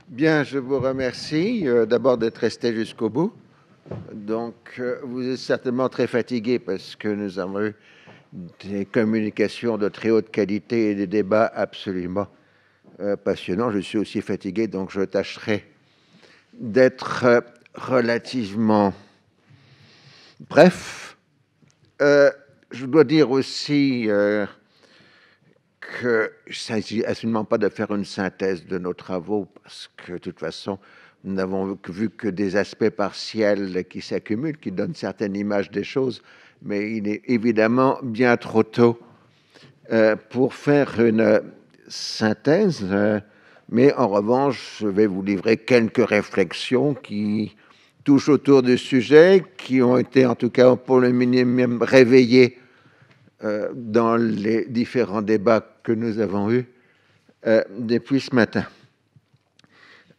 Bien, je vous remercie d'abord d'être resté jusqu'au bout. Donc, vous êtes certainement très fatigué parce que nous avons eu des communications de très haute qualité et des débats absolument passionnants. Je suis aussi fatigué, donc je tâcherai d'être relativement bref. Je dois dire aussi qu'il ne s'agit absolument pas de faire une synthèse de nos travaux, parce que de toute façon, nous n'avons vu que des aspects partiels qui s'accumulent, qui donnent certaines images des choses, mais il est évidemment bien trop tôt pour faire une synthèse. Mais en revanche, je vais vous livrer quelques réflexions qui touchent autour du sujet, qui ont été en tout cas pour le minimum réveillées dans les différents débats que nous avons eus depuis ce matin.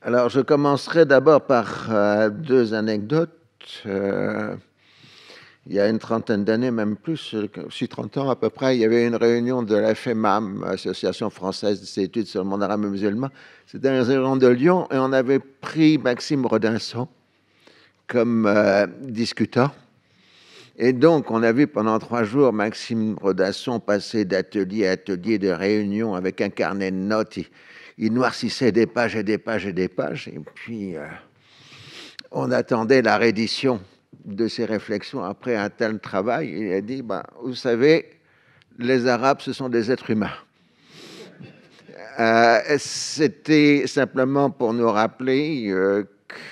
Alors, je commencerai d'abord par deux anecdotes. Il y a une trentaine d'années, même plus, aussi 30 ans à peu près, il y avait une réunion de la FEMAM, Association française des études sur le monde arabe et musulman. C'était un réunion de Lyon et on avait pris Maxime Rodinson comme discutant. Et donc, on a vu pendant 3 jours Maxime Rodasson passer d'atelier à atelier, de réunion avec un carnet de notes. Il noircissait des pages et des pages et des pages. Et puis, on attendait la reddition de ses réflexions après un tel travail. Il a dit, vous savez, les Arabes, ce sont des êtres humains. C'était simplement pour nous rappeler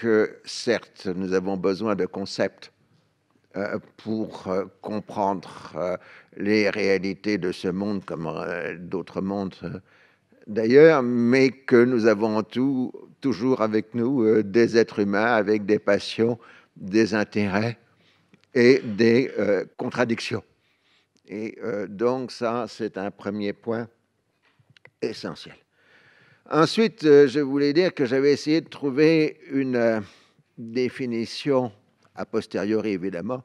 que, certes, nous avons besoin de concepts pour comprendre les réalités de ce monde comme d'autres mondes d'ailleurs, mais que nous avons toujours avec nous des êtres humains avec des passions, des intérêts et des contradictions. Et donc ça, c'est un premier point essentiel. Ensuite, je voulais dire que j'avais essayé de trouver une définition, a posteriori évidemment,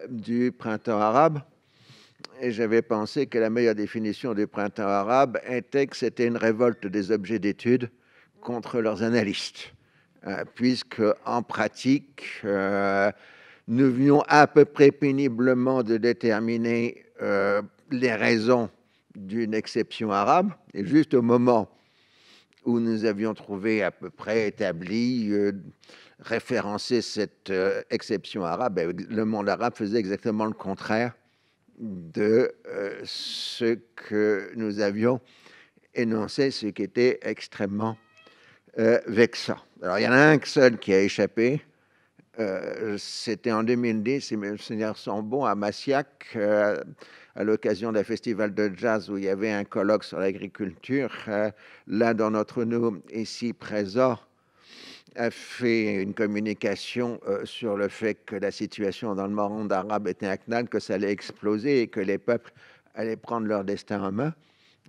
du printemps arabe. Et j'avais pensé que la meilleure définition du printemps arabe était que c'était une révolte des objets d'étude contre leurs analystes, puisque en pratique, nous venions à peu près péniblement de déterminer les raisons d'une exception arabe, et juste au moment où nous avions trouvé à peu près établi, référencé cette exception arabe, le monde arabe faisait exactement le contraire de ce que nous avions énoncé, ce qui était extrêmement vexant. Alors, il y en a un seul qui a échappé. C'était en 2010, si mes souvenirs sont bons, à Massiac, à l'occasion d'un festival de jazz où il y avait un colloque sur l'agriculture. L'un d'entre nous, ici présent, a fait une communication sur le fait que la situation dans le monde arabe était intenable, que ça allait exploser et que les peuples allaient prendre leur destin en main.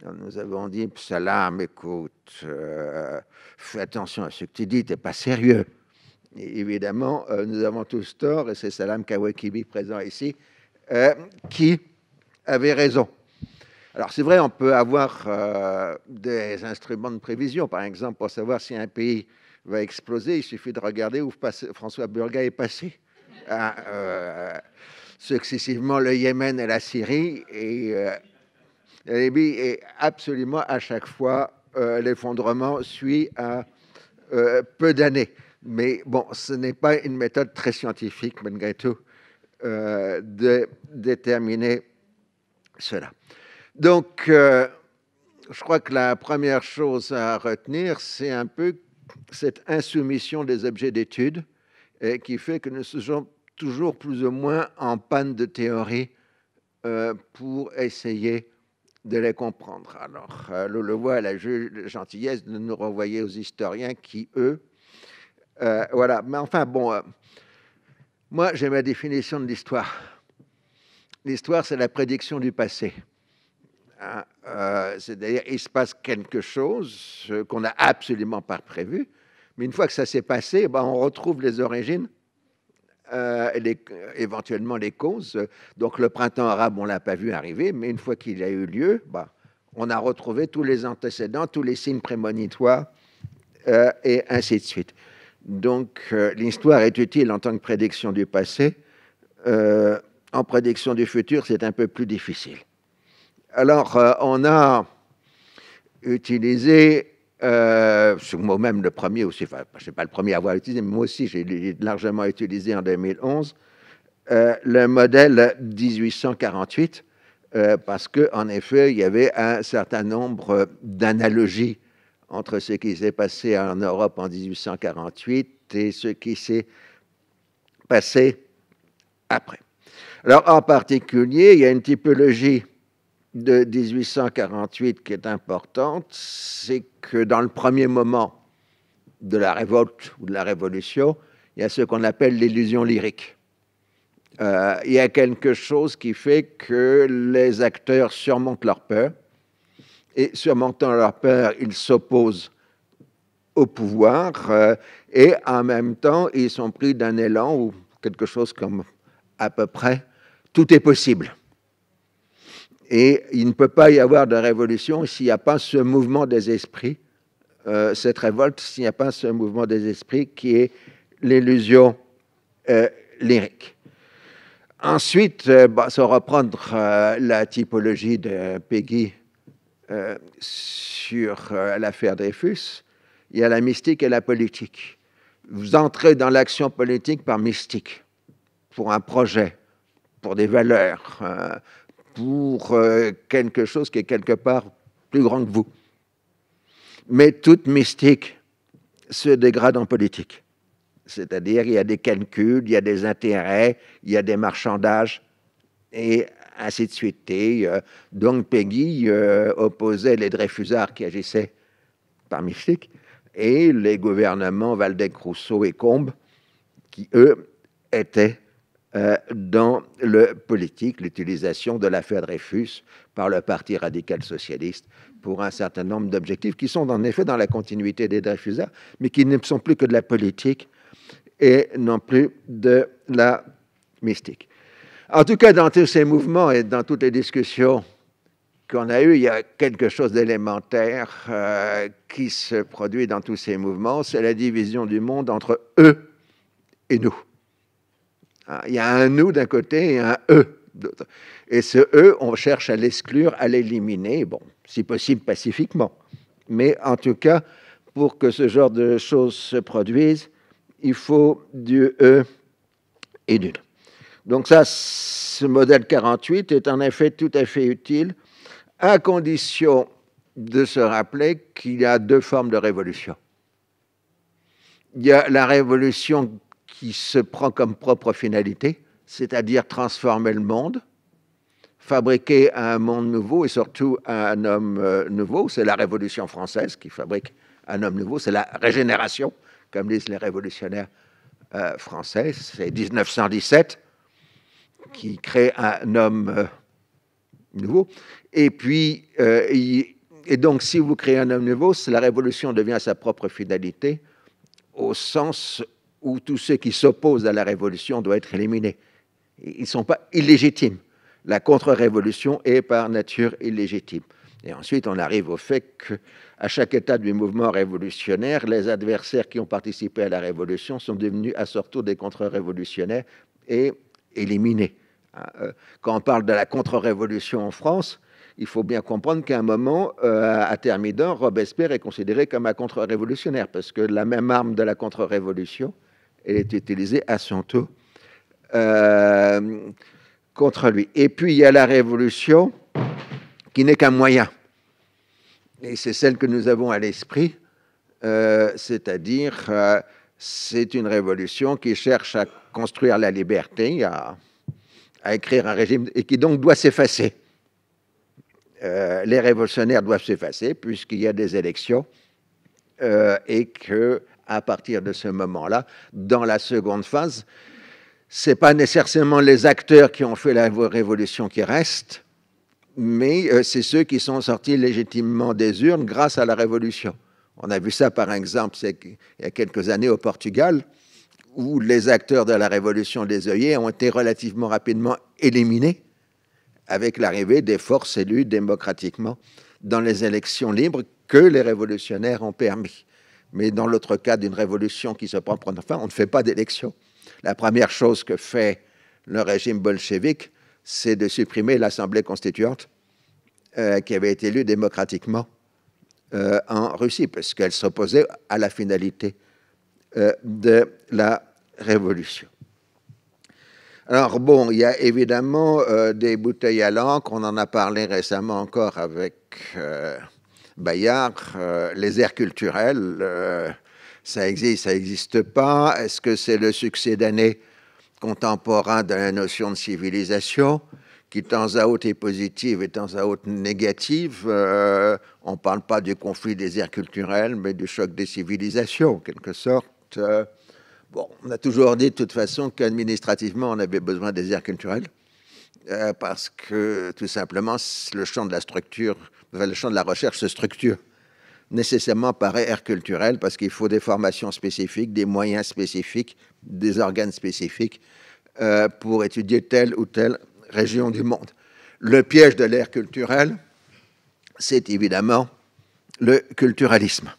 Alors nous avons dit, Salam, écoute, fais attention à ce que tu dis, t'es pas sérieux. Et évidemment, nous avons tous tort, et c'est Salam Kawakibi présent ici, qui avait raison. Alors c'est vrai, on peut avoir des instruments de prévision, par exemple, pour savoir si un pays va exploser, il suffit de regarder où François Burga est passé. Successivement le Yémen et la Syrie, et la Libye, et absolument à chaque fois, l'effondrement suit à peu d'années. Mais bon, ce n'est pas une méthode très scientifique, malgré tout, de déterminer cela. Donc, je crois que la première chose à retenir, c'est un peu cette insoumission des objets d'étude qui fait que nous sommes toujours plus ou moins en panne de théorie pour essayer de les comprendre. Alors, Lolovois a la gentillesse de nous renvoyer aux historiens qui, eux, voilà. Mais enfin, bon, moi, j'ai ma définition de l'histoire. L'histoire, c'est la prédiction du passé. C'est-à-dire, il se passe quelque chose qu'on n'a absolument pas prévu, mais une fois que ça s'est passé, on retrouve les origines, éventuellement les causes. Donc, le printemps arabe, on ne l'a pas vu arriver, mais une fois qu'il a eu lieu, on a retrouvé tous les antécédents, tous les signes prémonitoires et ainsi de suite. Donc, l'histoire est utile en tant que prédiction du passé. En prédiction du futur, c'est un peu plus difficile. Alors, on a utilisé, moi-même le premier aussi, enfin, je ne suis pas le premier à avoir utilisé, mais moi aussi, j'ai largement utilisé en 2011, le modèle 1848, parce qu'en effet, il y avait un certain nombre d'analogies entre ce qui s'est passé en Europe en 1848 et ce qui s'est passé après. Alors, en particulier, il y a une typologie de 1848 qui est importante, c'est que dans le premier moment de la révolte ou de la révolution, il y a ce qu'on appelle l'illusion lyrique. Il y a quelque chose qui fait que les acteurs surmontent leur peur, et surmontant leur peur, ils s'opposent au pouvoir, et en même temps, ils sont pris d'un élan ou quelque chose comme à peu près tout est possible. Et il ne peut pas y avoir de révolution s'il n'y a pas ce mouvement des esprits, cette révolte, s'il n'y a pas ce mouvement des esprits qui est l'illusion lyrique. Ensuite, sans reprendre la typologie de Péguy sur l'affaire Dreyfus, il y a la mystique et la politique. Vous entrez dans l'action politique par mystique, pour un projet, pour des valeurs, pour quelque chose qui est quelque part plus grand que vous. Mais toute mystique se dégrade en politique. C'est-à-dire, il y a des calculs, il y a des intérêts, il y a des marchandages, et ainsi de suite. Et, donc, Péguy opposait les Dreyfusards qui agissaient par mystique, et les gouvernements Waldeck-Rousseau et Combes, qui, eux, étaient dans le politique, l'utilisation de l'affaire Dreyfus par le Parti radical socialiste pour un certain nombre d'objectifs qui sont en effet dans la continuité des Dreyfusards, mais qui ne sont plus que de la politique et non plus de la mystique. En tout cas, dans tous ces mouvements et dans toutes les discussions qu'on a eues, il y a quelque chose d'élémentaire qui se produit dans tous ces mouvements, c'est la division du monde entre eux et nous. Il y a un nous d'un côté et un eux d'autre. Et ce eux, on cherche à l'exclure, à l'éliminer, bon, si possible pacifiquement. Mais en tout cas, pour que ce genre de choses se produisent, il faut du eux et du nous. Donc ça, ce modèle 48 est en effet tout à fait utile, à condition de se rappeler qu'il y a deux formes de révolution. Il y a la révolution qui se prend comme propre finalité, c'est-à-dire transformer le monde, fabriquer un monde nouveau et surtout un homme nouveau. C'est la Révolution française qui fabrique un homme nouveau, c'est la régénération, comme disent les révolutionnaires français. C'est 1917 qui crée un homme nouveau. Et puis, et donc, si vous créez un homme nouveau, la révolution devient sa propre finalité, au sens où tous ceux qui s'opposent à la révolution doivent être éliminés. Ils ne sont pas illégitimes. La contre-révolution est par nature illégitime. Et ensuite, on arrive au fait qu'à chaque étape du mouvement révolutionnaire, les adversaires qui ont participé à la révolution sont devenus à leur tour des contre-révolutionnaires et éliminés. Quand on parle de la contre-révolution en France, il faut bien comprendre qu'à un moment, à Thermidor, Robespierre est considéré comme un contre-révolutionnaire, parce que la même arme de la contre-révolution, elle est utilisée à son tour contre lui. Et puis, il y a la révolution qui n'est qu'un moyen. Et c'est celle que nous avons à l'esprit, c'est-à-dire, c'est une révolution qui cherche à construire la liberté, à écrire un régime, et qui donc doit s'effacer. Les révolutionnaires doivent s'effacer, puisqu'il y a des élections, et qu'à partir de ce moment-là, dans la seconde phase, ce n'est pas nécessairement les acteurs qui ont fait la révolution qui restent, mais c'est ceux qui sont sortis légitimement des urnes grâce à la révolution. On a vu ça, par exemple, il y a quelques années au Portugal, où les acteurs de la révolution des œillets ont été relativement rapidement éliminés avec l'arrivée des forces élues démocratiquement dans les élections libres que les révolutionnaires ont permis. Mais dans l'autre cas d'une révolution qui se prend pour une fin, on ne fait pas d'élection. La première chose que fait le régime bolchevique, c'est de supprimer l'Assemblée constituante qui avait été élue démocratiquement en Russie, parce qu'elle s'opposait à la finalité de la révolution. Alors bon, il y a évidemment des bouteilles à l'encre, on en a parlé récemment encore avec Bayard, les aires culturelles, ça existe, ça n'existe pas. Est-ce que c'est le succédané contemporain de la notion de civilisation qui, de temps à autre, est positive et de temps à autre négative? On ne parle pas du conflit des aires culturelles, mais du choc des civilisations, en quelque sorte. Bon, on a toujours dit de toute façon qu'administrativement, on avait besoin des aires culturelles, parce que tout simplement, le champ de la structure, le champ de la recherche se structure nécessairement par aire culturelle, parce qu'il faut des formations spécifiques, des moyens spécifiques, des organes spécifiques pour étudier telle ou telle région du monde. Le piège de l'ère culturelle, c'est évidemment le culturalisme.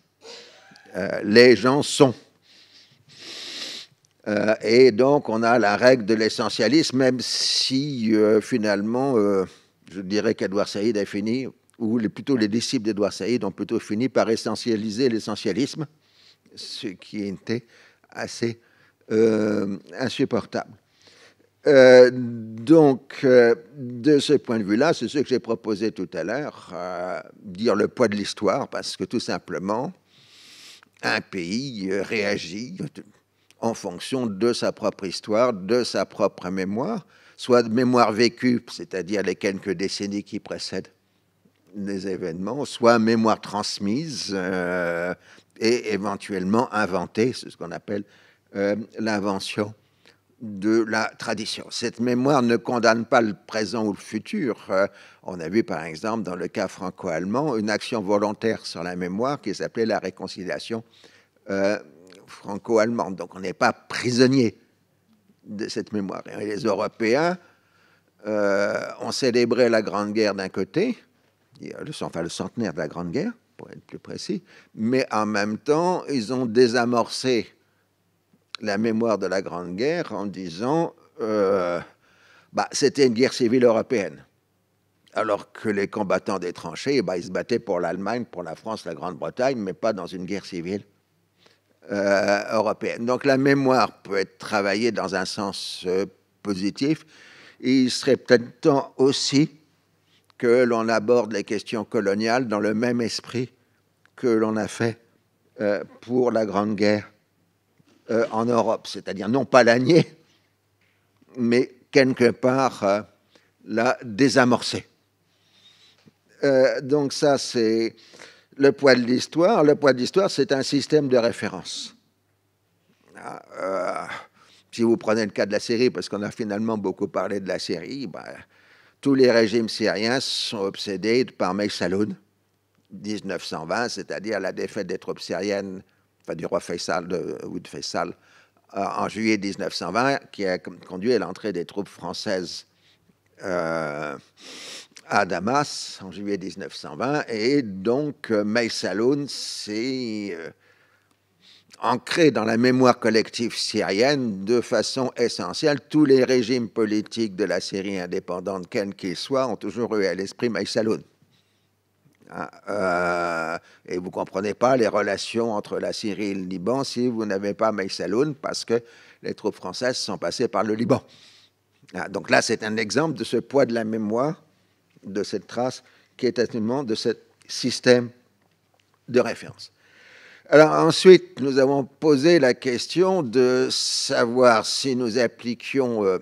Les gens sont. Et donc, on a la règle de l'essentialisme, même si, finalement, je dirais qu'Edouard Saïd a fini, ou plutôt les disciples d'Edouard Saïd ont plutôt fini par essentialiser l'essentialisme, ce qui était assez insupportable. Donc, de ce point de vue-là, c'est ce que j'ai proposé tout à l'heure, dire le poids de l'histoire, parce que tout simplement, un pays réagit en fonction de sa propre histoire, de sa propre mémoire, soit de mémoire vécue, c'est-à-dire les quelques décennies qui précèdent les événements, soit mémoire transmise et éventuellement inventée, c'est ce qu'on appelle l'invention de la tradition. Cette mémoire ne condamne pas le présent ou le futur. On a vu par exemple dans le cas franco-allemand une action volontaire sur la mémoire qui s'appelait la réconciliation franco-allemande. Donc on n'est pas prisonnier de cette mémoire. Et les Européens ont célébré la Grande Guerre d'un côté, le centenaire de la Grande Guerre, pour être plus précis, mais en même temps, ils ont désamorcé la mémoire de la Grande Guerre en disant c'était une guerre civile européenne. Alors que les combattants des tranchées, ils se battaient pour l'Allemagne, pour la France, la Grande-Bretagne, mais pas dans une guerre civile européenne. Donc la mémoire peut être travaillée dans un sens positif. Et il serait peut-être temps aussi que l'on aborde les questions coloniales dans le même esprit que l'on a fait pour la Grande Guerre en Europe, c'est-à-dire non pas la nier, mais quelque part la désamorcer. Donc ça, c'est le poids de l'histoire. Le poids de l'histoire, c'est un système de référence. Si vous prenez le cas de la Syrie, parce qu'on a finalement beaucoup parlé de la Syrie, tous les régimes syriens sont obsédés par Mey Saloun, 1920, c'est-à-dire la défaite des troupes syriennes, du roi Faisal, Oud Faisal, en juillet 1920, qui a conduit à l'entrée des troupes françaises à Damas en juillet 1920. Et donc, Mey Saloun s'est ancré dans la mémoire collective syrienne de façon essentielle. Tous les régimes politiques de la Syrie indépendante, quels qu'ils soient, ont toujours eu à l'esprit Mey Saloun. Et vous ne comprenez pas les relations entre la Syrie et le Liban si vous n'avez pas Mey Saloun, parce que les troupes françaises sont passées par le Liban. Donc là, c'est un exemple de ce poids de la mémoire, de cette trace, qui est absolument de ce système de référence. Alors ensuite, nous avons posé la question de savoir si nous appliquions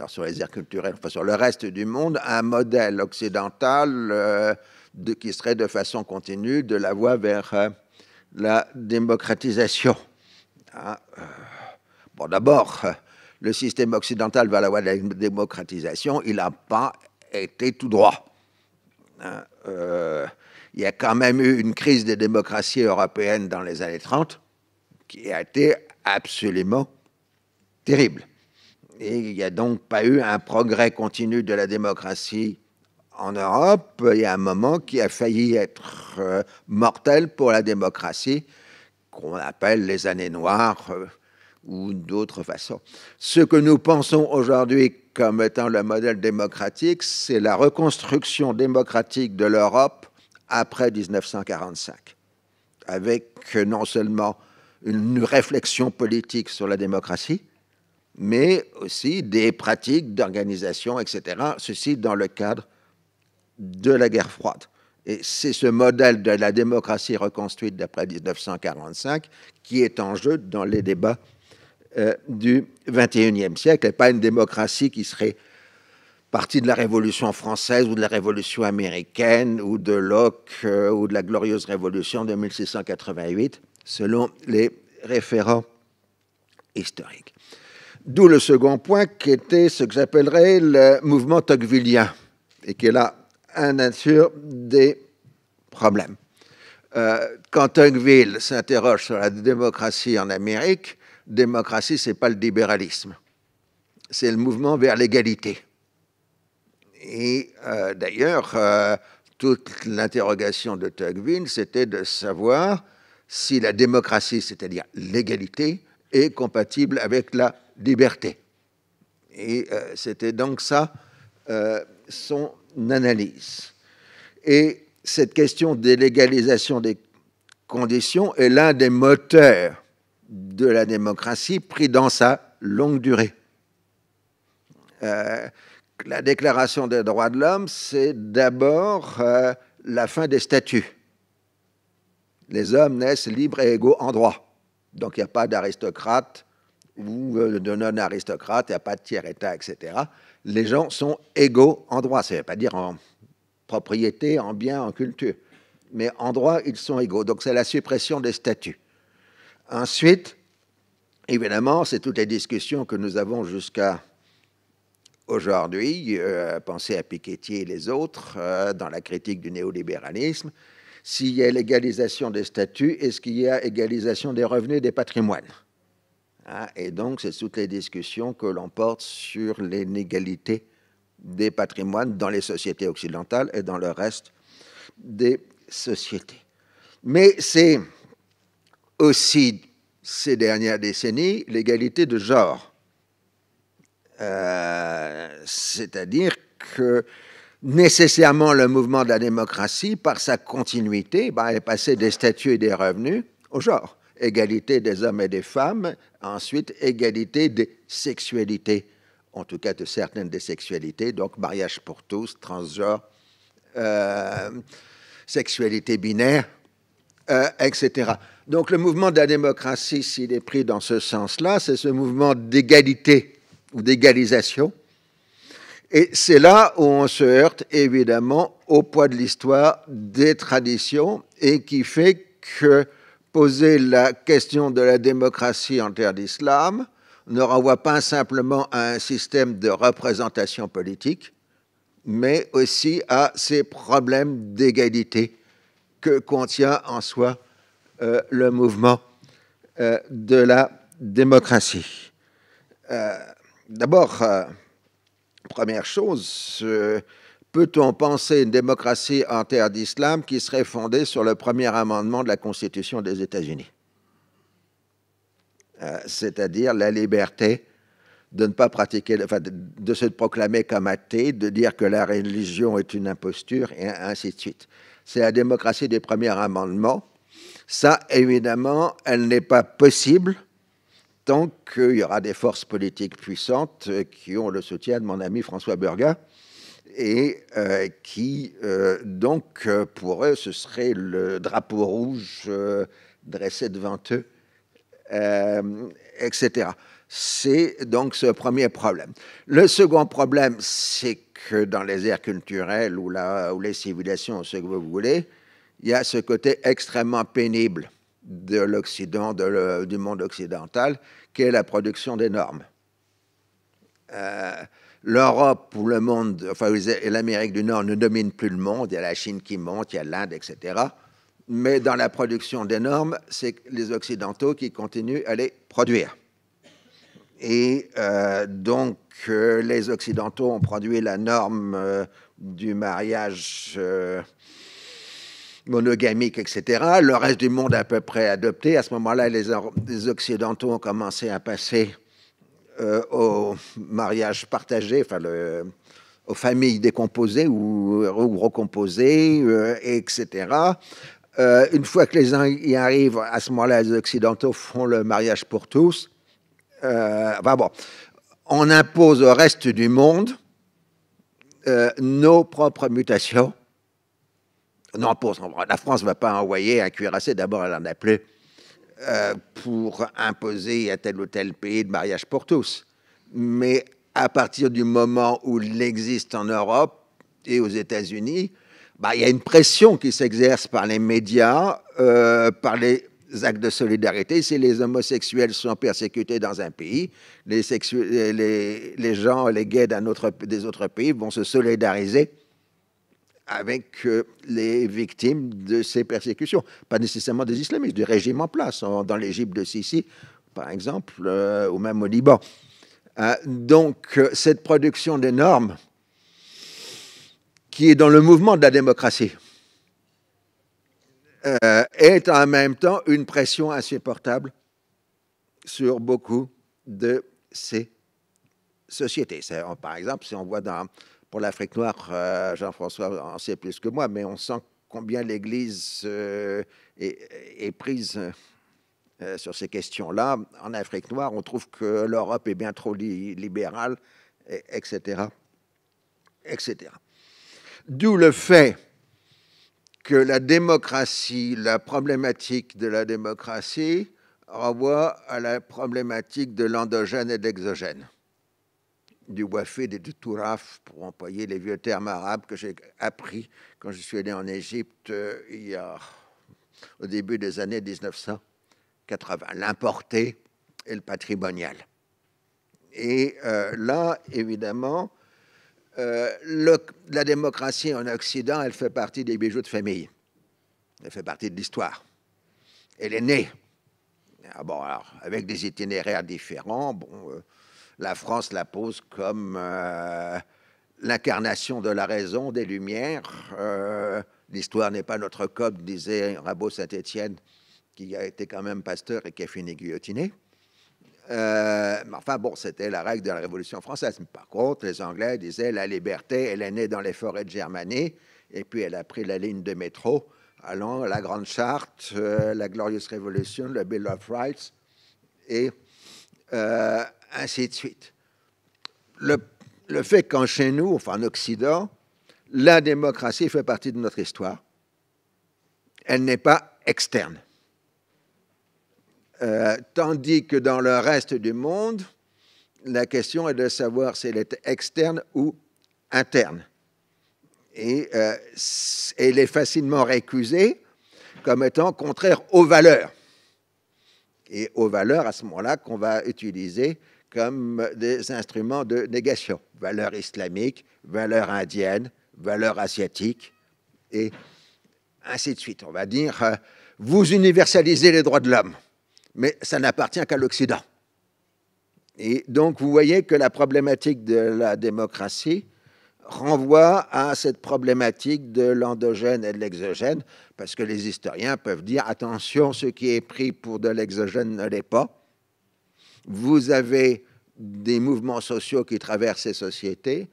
sur les aires culturelles, enfin sur le reste du monde, un modèle occidental qui serait de façon continue de la voie vers la démocratisation. Bon, d'abord, le système occidental vers la voie de la démocratisation, il n'a pas été tout droit. Il y a quand même eu une crise des démocraties européennes dans les années 30 qui a été absolument terrible. Et il n'y a donc pas eu un progrès continu de la démocratie en Europe. Il y a un moment qui a failli être mortel pour la démocratie, qu'on appelle les années noires ou d'autres façons. Ce que nous pensons aujourd'hui comme étant le modèle démocratique, c'est la reconstruction démocratique de l'Europe après 1945, avec non seulement une réflexion politique sur la démocratie, mais aussi des pratiques d'organisation, etc., ceci dans le cadre de la guerre froide. Et c'est ce modèle de la démocratie reconstruite d'après 1945 qui est en jeu dans les débats du XXIe siècle, et pas une démocratie qui serait partie de la Révolution française ou de la Révolution américaine ou de Locke ou de la glorieuse Révolution de 1688, selon les référents historiques. D'où le second point qui était ce que j'appellerais le mouvement tocquevillien et qui est là un nature des problèmes. Quand Tocqueville s'interroge sur la démocratie en Amérique, démocratie, ce n'est pas le libéralisme, c'est le mouvement vers l'égalité. Et d'ailleurs, toute l'interrogation de Tocqueville, c'était de savoir si la démocratie, c'est-à-dire l'égalité, est compatible avec la liberté. Et c'était donc ça son analyse. Et cette question de l'égalisation des conditions est l'un des moteurs de la démocratie pris dans sa longue durée. La Déclaration des droits de l'homme, c'est d'abord la fin des statuts. Les hommes naissent libres et égaux en droit. Donc il n'y a pas d'aristocrate ou de non-aristocrate, il n'y a pas de tiers-état, etc. Les gens sont égaux en droit. Ça ne veut pas dire en propriété, en bien, en culture. Mais en droit, ils sont égaux. Donc c'est la suppression des statuts. Ensuite, évidemment, c'est toutes les discussions que nous avons jusqu'à aujourd'hui, pensez à Piketty et les autres, dans la critique du néolibéralisme. S'il y a l'égalisation des statuts, est-ce qu'il y a égalisation des revenus et des patrimoines? Et donc, c'est toutes les discussions que l'on porte sur l'inégalité des patrimoines dans les sociétés occidentales et dans le reste des sociétés. Mais c'est aussi, ces dernières décennies, l'égalité de genre. C'est-à-dire que nécessairement le mouvement de la démocratie, par sa continuité, est passé des statuts et des revenus au genre. Égalité des hommes et des femmes, ensuite égalité des sexualités, en tout cas de certaines des sexualités, donc mariage pour tous, transgenre, sexualité binaire, etc. Donc le mouvement de la démocratie, s'il est pris dans ce sens-là, c'est ce mouvement d'égalité ou d'égalisation. Et c'est là où on se heurte évidemment au poids de l'histoire, des traditions, et qui fait que poser la question de la démocratie en terre d'islam ne renvoie pas simplement à un système de représentation politique, mais aussi à ces problèmes d'égalité que contient en soi le mouvement de la démocratie. D'abord, première chose, peut-on penser une démocratie en terre d'islam qui serait fondée sur le premier amendement de la Constitution des États-Unis, c'est-à-dire la liberté de ne pas pratiquer, enfin, de se proclamer comme athée, de dire que la religion est une imposture, et ainsi de suite. C'est la démocratie des premiers amendements. Ça, évidemment, elle n'est pas possible tant qu'il y aura des forces politiques puissantes qui ont le soutien de mon ami François Burga et qui, donc, pour eux, ce serait le drapeau rouge dressé devant eux, etc. C'est donc ce premier problème. Le second problème, c'est que dans les aires culturelles ou les civilisations, ce que vous voulez, il y a ce côté extrêmement pénible de l'Occident, du monde occidental, qui est la production des normes. L'Europe ou le monde, enfin l'Amérique du Nord ne domine plus le monde, il y a la Chine qui monte, il y a l'Inde, etc. Mais dans la production des normes, c'est les Occidentaux qui continuent à les produire. Et donc, les Occidentaux ont produit la norme du mariage monogamique, etc. Le reste du monde à peu près adopté. À ce moment-là, les Occidentaux ont commencé à passer au mariage partagé, enfin aux familles décomposées ou recomposées, etc. Une fois que les gens y arrivent, à ce moment-là, les Occidentaux font le mariage pour tous. Enfin bon, on impose au reste du monde nos propres mutations. Non, la France ne va pas envoyer un cuirassé, d'abord elle en a plus, pour imposer à tel ou tel pays de mariage pour tous. Mais à partir du moment où il existe en Europe et aux États-Unis, bah, il y a une pression qui s'exerce par les médias, par les actes de solidarité. Si les homosexuels sont persécutés dans un pays, les gens, les gays des autres pays vont se solidariser avec les victimes de ces persécutions. Pas nécessairement des islamistes, du régime en place, dans l'Égypte de Sisi, par exemple, ou même au Liban. Donc, cette production des normes, qui est dans le mouvement de la démocratie, est en même temps une pression insupportable sur beaucoup de ces sociétés. Par exemple, si on voit pour l'Afrique noire, Jean-François en sait plus que moi, mais on sent combien l'Église est prise sur ces questions-là. En Afrique noire, on trouve que l'Europe est bien trop libérale, etc., etc. D'où le fait que la démocratie, la problématique de la démocratie renvoie à la problématique de l'endogène et de l'exogène, du wafid et du touraf, pour employer les vieux termes arabes que j'ai appris quand je suis allé en Égypte au début des années 1980, l'importé et le patrimonial. Et là, évidemment, la démocratie en Occident, elle fait partie des bijoux de famille. Elle fait partie de l'histoire. Elle est née. Bon, alors, avec des itinéraires différents. Bon, la France la pose comme l'incarnation de la raison, des Lumières. L'histoire n'est pas notre code, disait Rabot Saint-Étienne, qui a été quand même pasteur et qui a fini guillotiné. Enfin bon, c'était la règle de la Révolution française. Mais par contre, les Anglais disaient la liberté, elle est née dans les forêts de Germanie, et puis elle a pris la ligne de métro allant la Grande Charte, la Glorious Revolution, le Bill of Rights, et ainsi de suite. Le fait qu'en chez nous, enfin en Occident, la démocratie fait partie de notre histoire, elle n'est pas externe. Tandis que dans le reste du monde, la question est de savoir si elle est externe ou interne. Et elle est facilement récusée comme étant contraire aux valeurs. Et aux valeurs, à ce moment-là, qu'on va utiliser comme des instruments de négation. Valeurs islamiques, valeurs indiennes, valeurs asiatiques, et ainsi de suite. On va dire, vous universalisez les droits de l'homme, mais ça n'appartient qu'à l'Occident. Et donc, vous voyez que la problématique de la démocratie renvoie à cette problématique de l'endogène et de l'exogène, parce que les historiens peuvent dire, attention, ce qui est pris pour de l'exogène ne l'est pas. Vous avez des mouvements sociaux qui traversent ces sociétés,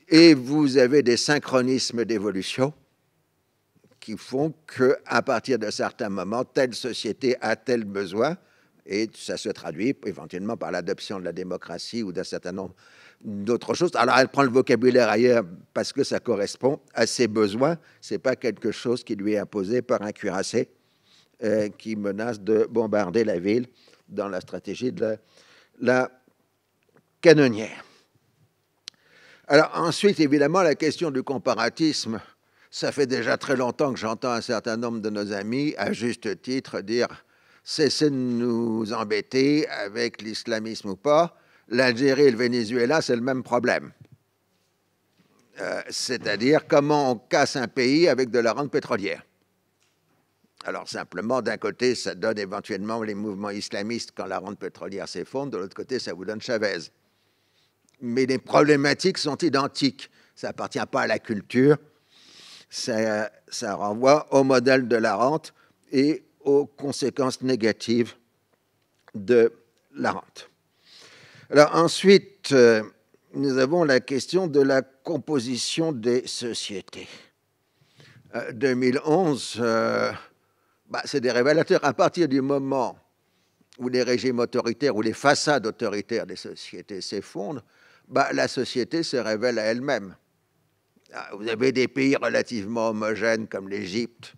et vous avez des synchronismes d'évolution qui font qu'à partir de certains moments, telle société a tel besoin, et ça se traduit éventuellement par l'adoption de la démocratie ou d'un certain nombre d'autres choses. Alors, elle prend le vocabulaire ailleurs parce que ça correspond à ses besoins. Ce n'est pas quelque chose qui lui est imposé par un cuirassé qui menace de bombarder la ville dans la stratégie de la canonnière. Alors, ensuite, évidemment, la question du comparatisme. Ça fait déjà très longtemps que j'entends un certain nombre de nos amis, à juste titre, dire « cessez de nous embêter avec l'islamisme ou pas, l'Algérie et le Venezuela, c'est le même problème. » C'est-à-dire comment on casse un pays avec de la rente pétrolière. Alors simplement, d'un côté, ça donne éventuellement les mouvements islamistes quand la rente pétrolière s'effondre, de l'autre côté, ça vous donne Chavez. Mais les problématiques sont identiques. Ça n'appartient pas à la culture. Ça renvoie au modèle de la rente et aux conséquences négatives de la rente. Alors ensuite, nous avons la question de la composition des sociétés. 2011, c'est des révélateurs. À partir du moment où les régimes autoritaires ou les façades autoritaires des sociétés s'effondrent, la société se révèle à elle-même. Vous avez des pays relativement homogènes comme l'Égypte,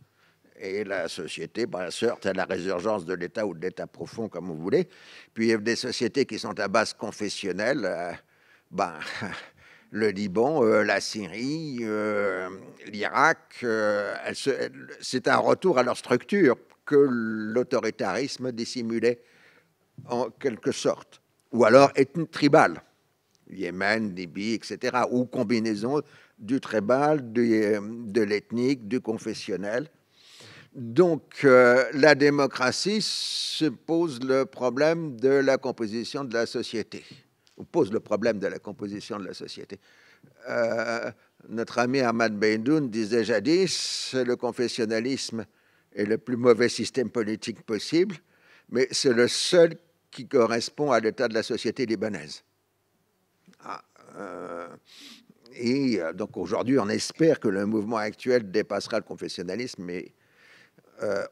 et la société se heurte à la résurgence de l'État ou de l'État profond, comme vous voulez. Puis il y a des sociétés qui sont à base confessionnelle, le Liban, la Syrie, l'Irak, c'est un retour à leur structure que l'autoritarisme dissimulait en quelque sorte. Ou alors ethnie tribale, Yémen, Libye, etc. Ou combinaison du tribal, de l'ethnique, du confessionnel. Donc, la démocratie se pose le problème de la composition de la société, ou pose le problème de la composition de la société. Notre ami Ahmad Beydoun disait jadis, le confessionnalisme est le plus mauvais système politique possible, mais c'est le seul qui correspond à l'état de la société libanaise. Et donc aujourd'hui, on espère que le mouvement actuel dépassera le confessionnalisme, mais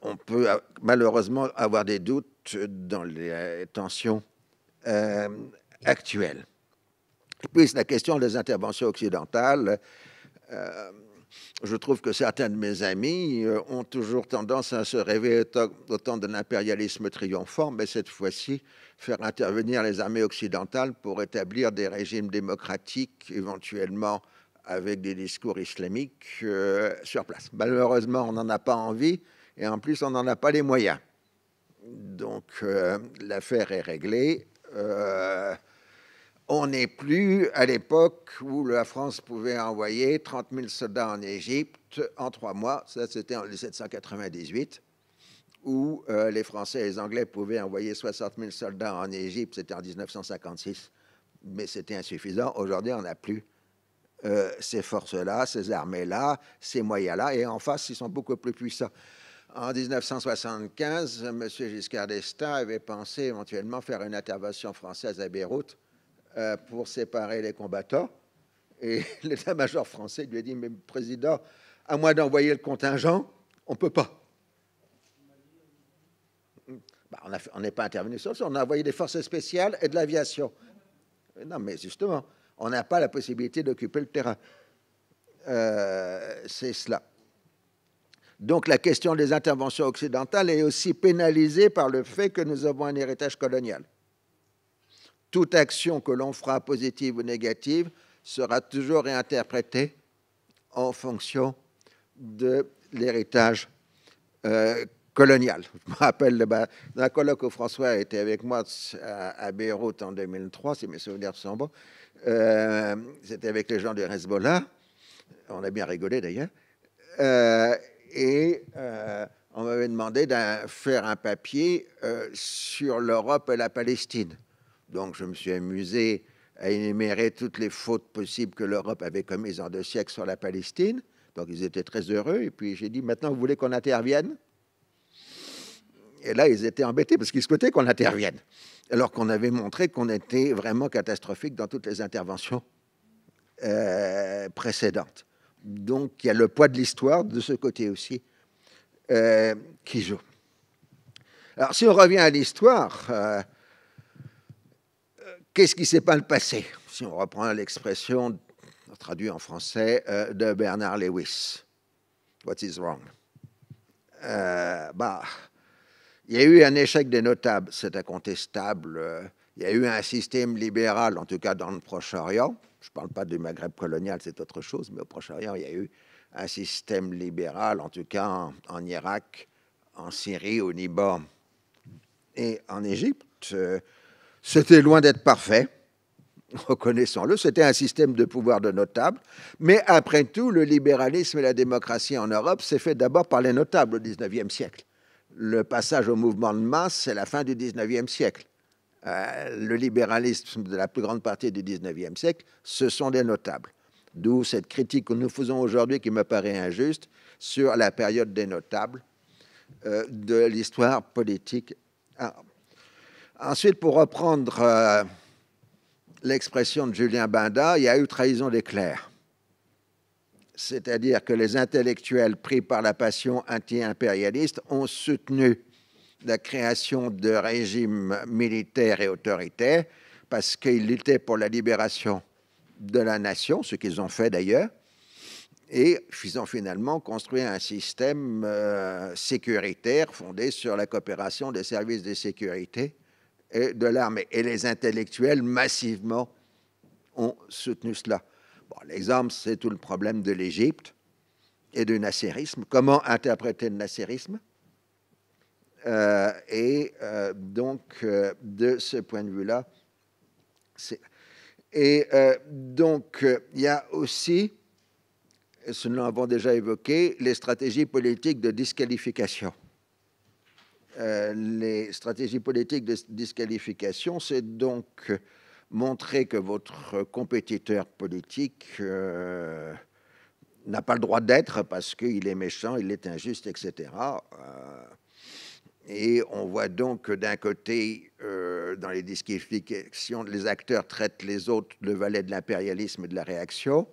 on peut malheureusement avoir des doutes dans les tensions actuelles. Et puis, c'est la question des interventions occidentales. Je trouve que certains de mes amis ont toujours tendance à se rêver autant de l'impérialisme triomphant, mais cette fois-ci, faire intervenir les armées occidentales pour établir des régimes démocratiques, éventuellement avec des discours islamiques sur place. Malheureusement, on n'en a pas envie, et en plus, on n'en a pas les moyens. Donc, l'affaire est réglée. On n'est plus à l'époque où la France pouvait envoyer 30 000 soldats en Égypte en 3 mois. Ça, c'était en 1798, où les Français et les Anglais pouvaient envoyer 60 000 soldats en Égypte. C'était en 1956, mais c'était insuffisant. Aujourd'hui, on n'a plus ces forces-là, ces armées-là, ces moyens-là, et en face, ils sont beaucoup plus puissants. En 1975, M. Giscard d'Estaing avait pensé éventuellement faire une intervention française à Beyrouth pour séparer les combattants. Et l'état-major français lui a dit, mais président, à moins d'envoyer le contingent, on ne peut pas. On n'est pas intervenu sur ça, on a envoyé des forces spéciales et de l'aviation. Non, mais justement, on n'a pas la possibilité d'occuper le terrain. C'est cela. Donc la question des interventions occidentales est aussi pénalisée par le fait que nous avons un héritage colonial. Toute action que l'on fera, positive ou négative, sera toujours réinterprétée en fonction de l'héritage colonial. Je me rappelle, dans un colloque où François était avec moi à Beyrouth en 2003, si mes souvenirs sont bons, c'était avec les gens du Hezbollah, on a bien rigolé d'ailleurs, et on m'avait demandé de faire un papier sur l'Europe et la Palestine. Donc, je me suis amusé à énumérer toutes les fautes possibles que l'Europe avait commises en 2 siècles sur la Palestine. Donc, ils étaient très heureux. Et puis, j'ai dit, maintenant, vous voulez qu'on intervienne? Et là, ils étaient embêtés parce qu'ils souhaitaient qu'on intervienne. Alors qu'on avait montré qu'on était vraiment catastrophique dans toutes les interventions précédentes. Donc, il y a le poids de l'histoire de ce côté aussi qui joue. Alors, si on revient à l'histoire, qu'est-ce qui ne s'est pas passé? Si on reprend l'expression, traduite en français, de Bernard Lewis. What is wrong? Il y a eu un échec des notables, c'est incontestable. Il y a eu un système libéral, en tout cas dans le Proche-Orient. Je ne parle pas du Maghreb colonial, c'est autre chose, mais au Proche-Orient, il y a eu un système libéral, en tout cas en Irak, en Syrie, au Liban et en Égypte. C'était loin d'être parfait, reconnaissons-le, c'était un système de pouvoir de notables, mais après tout, le libéralisme et la démocratie en Europe s'est fait d'abord par les notables au XIXe siècle. Le passage au mouvement de masse, c'est la fin du XIXe siècle. Le libéralisme de la plus grande partie du XIXe siècle, ce sont des notables. D'où cette critique que nous faisons aujourd'hui, qui me paraît injuste, sur la période des notables de l'histoire politique. Alors, ensuite, pour reprendre l'expression de Julien Banda, il y a eu trahison des clercs. C'est-à-dire que les intellectuels pris par la passion anti-impérialiste ont soutenu la création de régimes militaires et autoritaires parce qu'ils luttaient pour la libération de la nation, ce qu'ils ont fait d'ailleurs, et ils ont finalement construit un système sécuritaire fondé sur la coopération des services de sécurité et de l'armée. Et les intellectuels, massivement, ont soutenu cela. Bon, l'exemple, c'est tout le problème de l'Égypte et du nasserisme. Comment interpréter le nasserisme? Donc, de ce point de vue-là, donc, il y a aussi, ce nous l'avons déjà évoqué, les stratégies politiques de disqualification. Les stratégies politiques de disqualification, c'est donc montrer que votre compétiteur politique n'a pas le droit d'être parce qu'il est méchant, il est injuste, etc. Et on voit donc que d'un côté, dans les disqualifications, les acteurs traitent les autres le valet de l'impérialisme et de la réaction,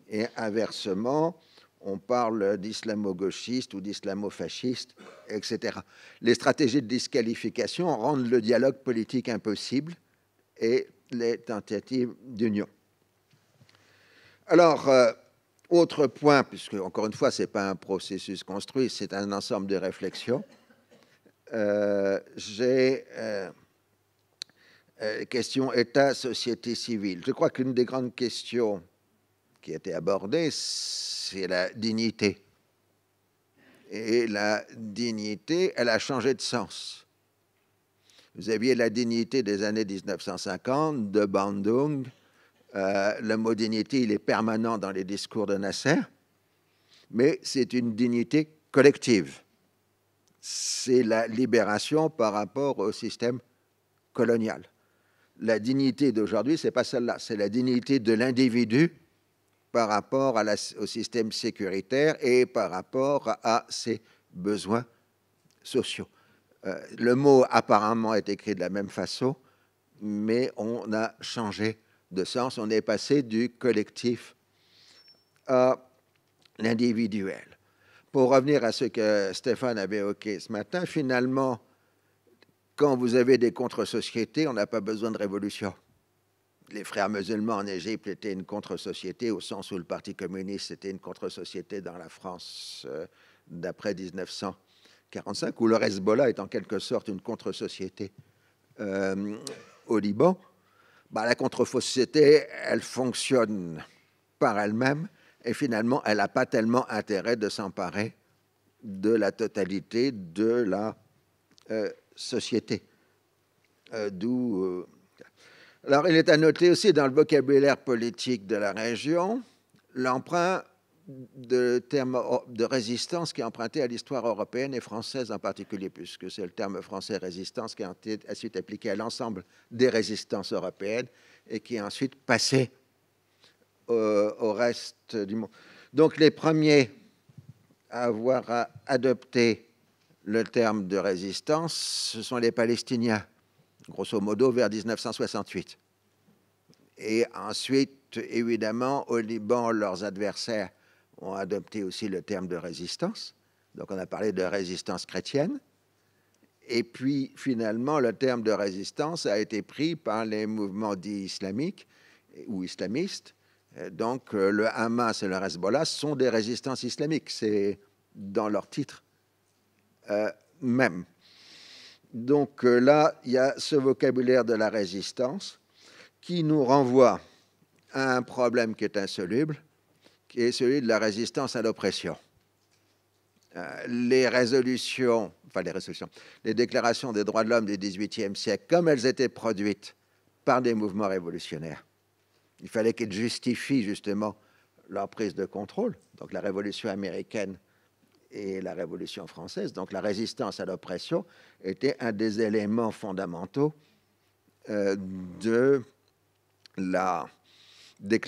et inversement, on parle d'islamo-gauchiste ou d'islamo-fasciste, etc. Les stratégies de disqualification rendent le dialogue politique impossible et les tentatives d'union. Alors, autre point, puisque encore une fois, ce n'est pas un processus construit, c'est un ensemble de réflexions. J'ai question État, société civile. Je crois qu'une des grandes questions qui a été abordée, c'est la dignité. Et la dignité, elle a changé de sens. Vous aviez la dignité des années 1950, de Bandung. Le mot dignité, il est permanent dans les discours de Nasser, mais c'est une dignité collective. C'est la libération par rapport au système colonial. La dignité d'aujourd'hui, ce n'est pas celle-là, c'est la dignité de l'individu par rapport au système sécuritaire et par rapport à ses besoins sociaux. Le mot apparemment est écrit de la même façon, mais on a changé de sens. On est passé du collectif à l'individuel. Pour revenir à ce que Stéphane avait évoqué ce matin, finalement, quand vous avez des contre-sociétés, on n'a pas besoin de révolution. Les frères musulmans en Égypte étaient une contre-société au sens où le Parti communiste était une contre-société dans la France d'après 1945, où le Hezbollah est en quelque sorte une contre-société au Liban. La contre-société, elle fonctionne par elle-même et finalement, elle n'a pas tellement intérêt de s'emparer de la totalité de la société. Alors, il est à noter aussi dans le vocabulaire politique de la région l'emprunt de termes de résistance qui est emprunté à l'histoire européenne et française en particulier, puisque c'est le terme français résistance qui a ensuite appliqué à l'ensemble des résistances européennes et qui est ensuite passé au reste du monde. Donc, les premiers à avoir adopté le terme de résistance, ce sont les Palestiniens, grosso modo vers 1968. Et ensuite, évidemment, au Liban, leurs adversaires ont adopté aussi le terme de résistance. Donc, on a parlé de résistance chrétienne. Et puis, finalement, le terme de résistance a été pris par les mouvements dits islamiques ou islamistes. Donc, le Hamas et le Hezbollah sont des résistances islamiques. C'est dans leur titre même. Donc là, il y a ce vocabulaire de la résistance qui nous renvoie à un problème qui est insoluble, qui est celui de la résistance à l'oppression. Les déclarations des droits de l'homme du XVIIIe siècle, comme elles étaient produites par des mouvements révolutionnaires, il fallait qu'ils justifient justement leur prise de contrôle. Donc la Révolution américaine et la Révolution française, donc la résistance à l'oppression, était un des éléments fondamentaux de la des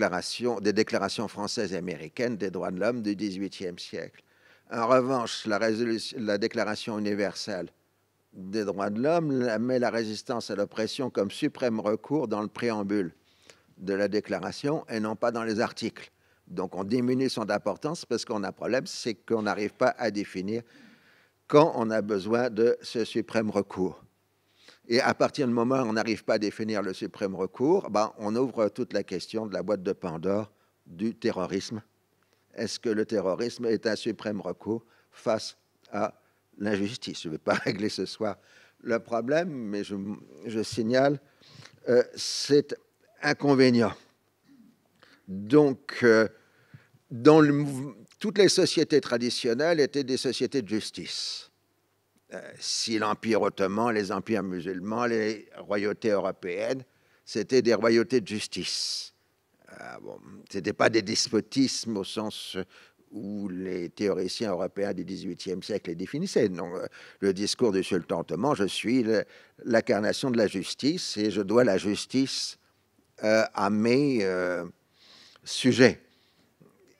déclarations françaises et américaines des droits de l'homme du XVIIIe siècle. En revanche, la Déclaration universelle des droits de l'homme met la résistance à l'oppression comme suprême recours dans le préambule de la déclaration et non pas dans les articles. Donc on diminue son importance parce qu'on a un problème, c'est qu'on n'arrive pas à définir quand on a besoin de ce suprême recours. Et à partir du moment où on n'arrive pas à définir le suprême recours, ben, on ouvre toute la question de la boîte de Pandore du terrorisme. Est-ce que le terrorisme est un suprême recours face à l'injustice? Je ne vais pas régler ce soir le problème, mais je signale cet inconvénient. Donc, toutes les sociétés traditionnelles étaient des sociétés de justice. Si l'Empire ottoman, les empires musulmans, les royautés européennes, c'était des royautés de justice. Bon, ce n'était pas des despotismes au sens où les théoriciens européens du XVIIIe siècle les définissaient. Non, le discours du sultan ottoman, je suis l'incarnation de la justice et je dois la justice à mes sujets.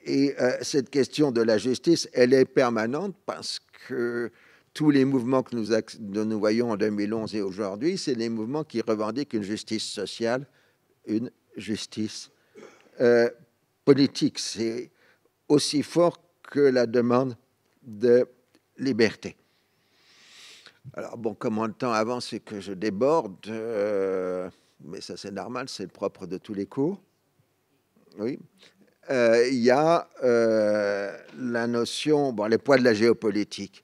Et cette question de la justice, elle est permanente parce que tous les mouvements que nous voyons en 2011 et aujourd'hui, c'est des mouvements qui revendiquent une justice sociale, une justice politique. C'est aussi fort que la demande de liberté. Alors bon, comme le temps avance et que je déborde, mais ça c'est normal, c'est le propre de tous les cours. Oui. Il y a la notion, bon, les poids de la géopolitique.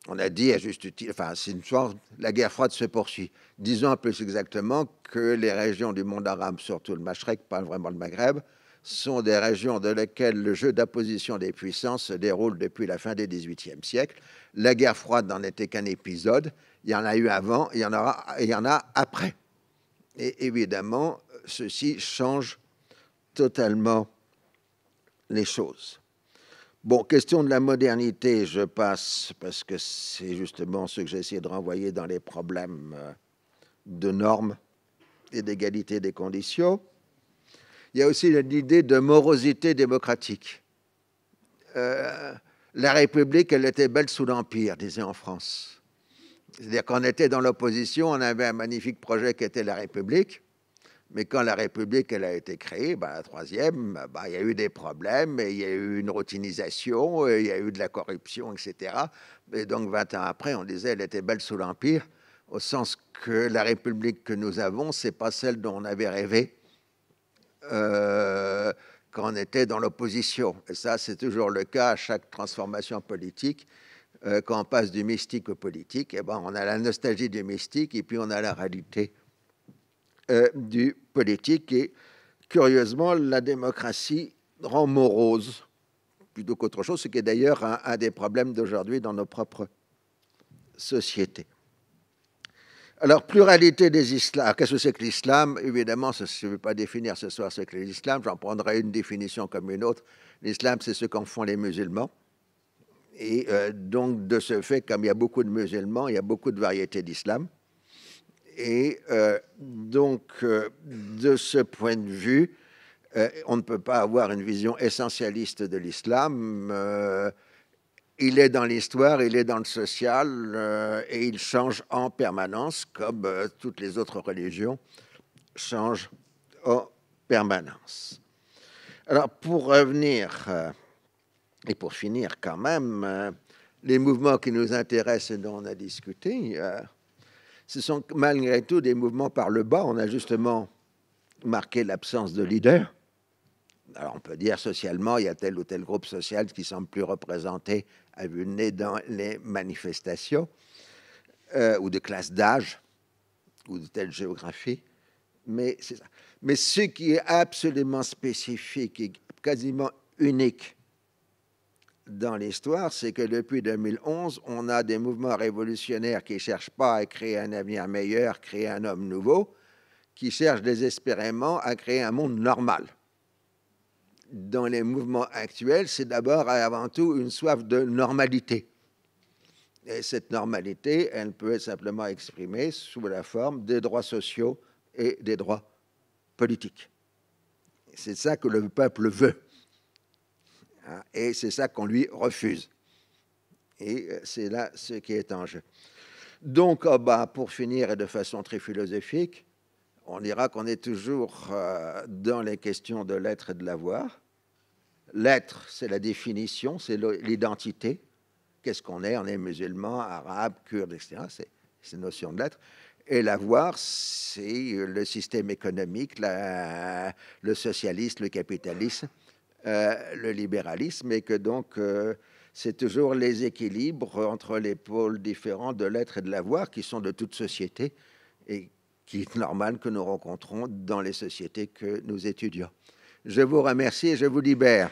On a dit à juste titre, enfin, c'est une sorte, la guerre froide se poursuit. Disons plus exactement que les régions du monde arabe, surtout le Machrek, pas vraiment le Maghreb, sont des régions dans lesquelles le jeu d'opposition des puissances se déroule depuis la fin du XVIIIe siècle. La guerre froide n'en était qu'un épisode. Il y en a eu avant, il y en a après. Et évidemment, ceci change totalement les choses. Bon, question de la modernité, je passe, parce que c'est justement ce que j'ai essayé de renvoyer dans les problèmes de normes et d'égalité des conditions. Il y a aussi l'idée de morosité démocratique. La République, elle était belle sous l'Empire, disait en France. C'est-à-dire qu'on était dans l'opposition, on avait un magnifique projet qui était la République, mais quand la République elle a été créée, la troisième, il y a eu des problèmes, il y a eu une routinisation, il y a eu de la corruption, etc. Et donc 20 ans après, on disait elle était belle sous l'Empire, au sens que la République que nous avons, c'est pas celle dont on avait rêvé quand on était dans l'opposition. Et ça, c'est toujours le cas à chaque transformation politique. Quand on passe du mystique au politique, on a la nostalgie du mystique et puis on a la réalité du politique. Et curieusement, la démocratie rend morose plutôt qu'autre chose, ce qui est d'ailleurs un des problèmes d'aujourd'hui dans nos propres sociétés. Alors, pluralité des islams. Qu'est-ce que c'est que l'islam? Évidemment, je ne vais pas définir ce soir ce qu'est l'islam, j'en prendrai une définition comme une autre. L'islam, c'est ce qu'en font les musulmans. Et donc, de ce fait, comme il y a beaucoup de musulmans, il y a beaucoup de variétés d'islam. Et donc, de ce point de vue, on ne peut pas avoir une vision essentialiste de l'islam. Il est dans l'histoire, il est dans le social, et il change en permanence, comme toutes les autres religions changent en permanence. Alors, pour revenir, et pour finir quand même, les mouvements qui nous intéressent et dont on a discuté, ce sont malgré tout des mouvements par le bas. On a justement marqué l'absence de leader. Alors on peut dire socialement, il y a tel ou tel groupe social qui semble plus représenté à vue de nez dans les manifestations, ou de classe d'âge, ou de telle géographie. Mais c'est ça. Mais ce qui est absolument spécifique et quasiment unique dans l'histoire, c'est que depuis 2011, on a des mouvements révolutionnaires qui ne cherchent pas à créer un avenir meilleur, créer un homme nouveau, qui cherchent désespérément à créer un monde normal. Dans les mouvements actuels, c'est d'abord et avant tout une soif de normalité. Et cette normalité, elle peut être simplement exprimée sous la forme des droits sociaux et des droits politiques. C'est ça que le peuple veut. Et c'est ça qu'on lui refuse. Et c'est là ce qui est en jeu. Donc, pour finir, et de façon très philosophique, on dira qu'on est toujours dans les questions de l'être et de l'avoir. L'être, c'est la définition, c'est l'identité. Qu'est-ce qu'on est? On est musulman, arabe, kurde, etc. C'est ces notions de l'être. Et l'avoir, c'est le système économique, le socialisme, le capitalisme, le libéralisme, et que donc c'est toujours les équilibres entre les pôles différents de l'être et de l'avoir qui sont de toute société et qui est normal que nous rencontrons dans les sociétés que nous étudions. Je vous remercie et je vous libère.